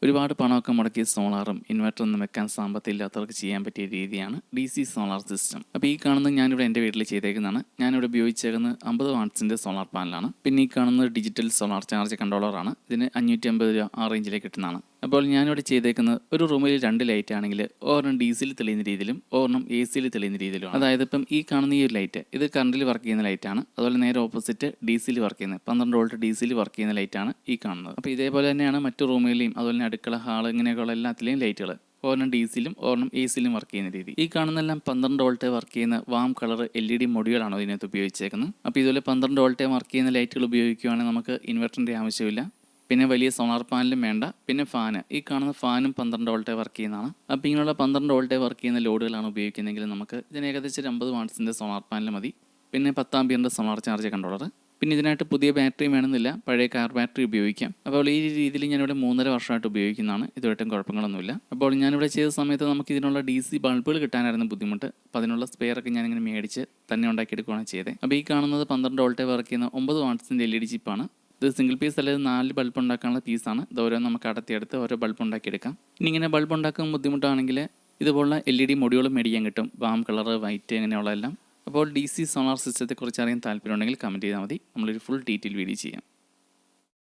ഒരുപാട് പണമൊക്കെ മുടക്കി സോളാറും ഇൻവെർട്ടറൊന്നും വെക്കാൻ സാമ്പത്തികം ഇല്ലാത്തവർക്ക് ചെയ്യാൻ പറ്റിയ രീതിയാണ് DC സോളാർ സിസ്റ്റം. അപ്പോൾ ഈ കാണുന്നത് ഞാനിവിടെ എൻ്റെ വീട്ടിൽ ചെയ്തേക്കുന്നതാണ്. ഞാനിവിടെ ഉപയോഗിച്ചേക്കുന്നത് 50 വാട്ട്സിൻ്റെ സോളാർ പാനലാണ്. പിന്നെ ഈ കാണുന്നത് ഡിജിറ്റൽ സോളാർ ചാർജ് കൺട്രോളറാണ്. ഇതിന് 550 രൂപ ആ റേഞ്ചിലേക്ക് കിട്ടുന്നതാണ്. അപ്പോൾ ഞാനിവിടെ ചെയ്തേക്കുന്നത് ഒരു റൂമിൽ 2 ലൈറ്റ് ആണെങ്കിൽ ഒരെണ്ണം DC തെളിയുന്ന രീതിയിലും ഒരെണ്ണം AC തെളിയുന്ന രീതിയിലുമാണ്. അതായത് ഇപ്പം ഈ കാണുന്ന ഈ ഒരു ലൈറ്റ് ഇത് കറണ്ടിൽ വർക്ക് ചെയ്യുന്ന ലൈറ്റാണ്. അതുപോലെ നേരെ ഓപ്പോസിറ്റ് DC വർക്ക് ചെയ്യുന്നത് 12 വോൾട്ട് DC വർക്ക് ചെയ്യുന്ന ലൈറ്റാണ് ഈ കാണുന്നത്. അപ്പോൾ ഇതേപോലെ തന്നെയാണ് മറ്റു റൂമുകളിലെയും അതുപോലെ തന്നെ അടുക്കള, ഹാൾ ഇങ്ങനെയൊക്കെയുള്ള എല്ലാത്തിലെയും ലൈറ്റുകൾ ഒരെണ്ണം DC ഒരെണ്ണം AC വർക്ക് ചെയ്യുന്ന രീതി. ഈ കാണുന്നെല്ലാം 12 വോൾട്ട് വർക്ക് ചെയ്യുന്ന വാം കളർ LED മൊഡ്യൂളാണ് ഇതിനകത്ത് ഉപയോഗിച്ചേക്കുന്നത്. അപ്പോൾ ഇതുപോലെ 12 വോൾട്ട് വർക്ക് ചെയ്യുന്ന ലൈറ്റുകൾ ഉപയോഗിക്കുകയാണെങ്കിൽ നമുക്ക് ഇൻവെർട്ടറിൻ്റെ ആവശ്യമില്ല. പിന്നെ വലിയ സോളാർ പാനലും വേണ്ട. പിന്നെ ഫാന്, ഈ കാണുന്ന ഫാനും 12 വോൾട്ട് വർക്ക് ചെയ്യുന്നതാണ്. അപ്പോൾ ഇങ്ങനെയുള്ള 12 വോൾട്ട് വർക്ക് ചെയ്യുന്ന ലോഡുകളാണ് ഉപയോഗിക്കുന്നതെങ്കിൽ നമുക്ക് ഇതിന് ഏകദേശം 50 വാട്ട്സിൻ്റെ സോളാർ പാനൽ മതി. പിന്നെ 10 ആമ്പിയറിൻ്റെ സോളാർ ചാർജ് കൺട്രോളർ. പിന്നെ ഇതിനായിട്ട് പുതിയ ബാറ്ററി വേണമെന്നില്ല, പഴയ കാർ ബാറ്ററി ഉപയോഗിക്കാം. അപ്പോൾ ഈ രീതിയിൽ ഞാനിവിടെ 3.5 വർഷമായിട്ട് ഉപയോഗിക്കുന്നതാണ്. ഇതുമായിട്ടും കുഴപ്പങ്ങളൊന്നുമില്ല. അപ്പോൾ ഞാനിവിടെ ചെയ്ത സമയത്ത് നമുക്ക് ഇതിനുള്ള DC ബൾബുകൾ കിട്ടാനായിരുന്നു ബുദ്ധിമുട്ട്. അപ്പോൾ അതിനുള്ള സ്പെയറൊക്കെ ഞാനിങ്ങനെ മേടിച്ച് തന്നെ ഉണ്ടാക്കിയെടുക്കുകയാണ് ചെയ്തത്. അപ്പോൾ ഈ കാണുന്നത് 12 വോൾട്ട് വർക്ക് ചെയ്യുന്ന 9 വാട്ട്സിൻ്റെ LED ചിപ്പാണ്. ഇത് സിംഗിൾ പീസ് അല്ലെങ്കിൽ 4 ബൾബ് ഉണ്ടാക്കാനുള്ള പീസാണ്. ഇത് ഓരോ നമുക്ക് അടത്തിയെടുത്ത് ഓരോ ബൾബ് ഉണ്ടാക്കിയെടുക്കാം. ഇനി ഇങ്ങനെ ബൾബ് ഉണ്ടാക്കാൻ ബുദ്ധിമുട്ടാണെങ്കിൽ ഇതുപോലുള്ള LED മൊഡ്യൂൾ മേടിക്കാൻ കിട്ടും. വാം കളർ, വൈറ്റ് അങ്ങനെയുള്ള എല്ലാം. അപ്പോൾ DC സോളാർ സിസ്റ്റത്തെക്കുറിച്ച് അറിയാൻ താല്പര്യമുണ്ടെങ്കിൽ കമൻറ്റ് ചെയ്താൽ മതി. നമ്മളൊരു ഫുൾ ഡീറ്റെയിൽ വീഡിയോ ചെയ്യാം.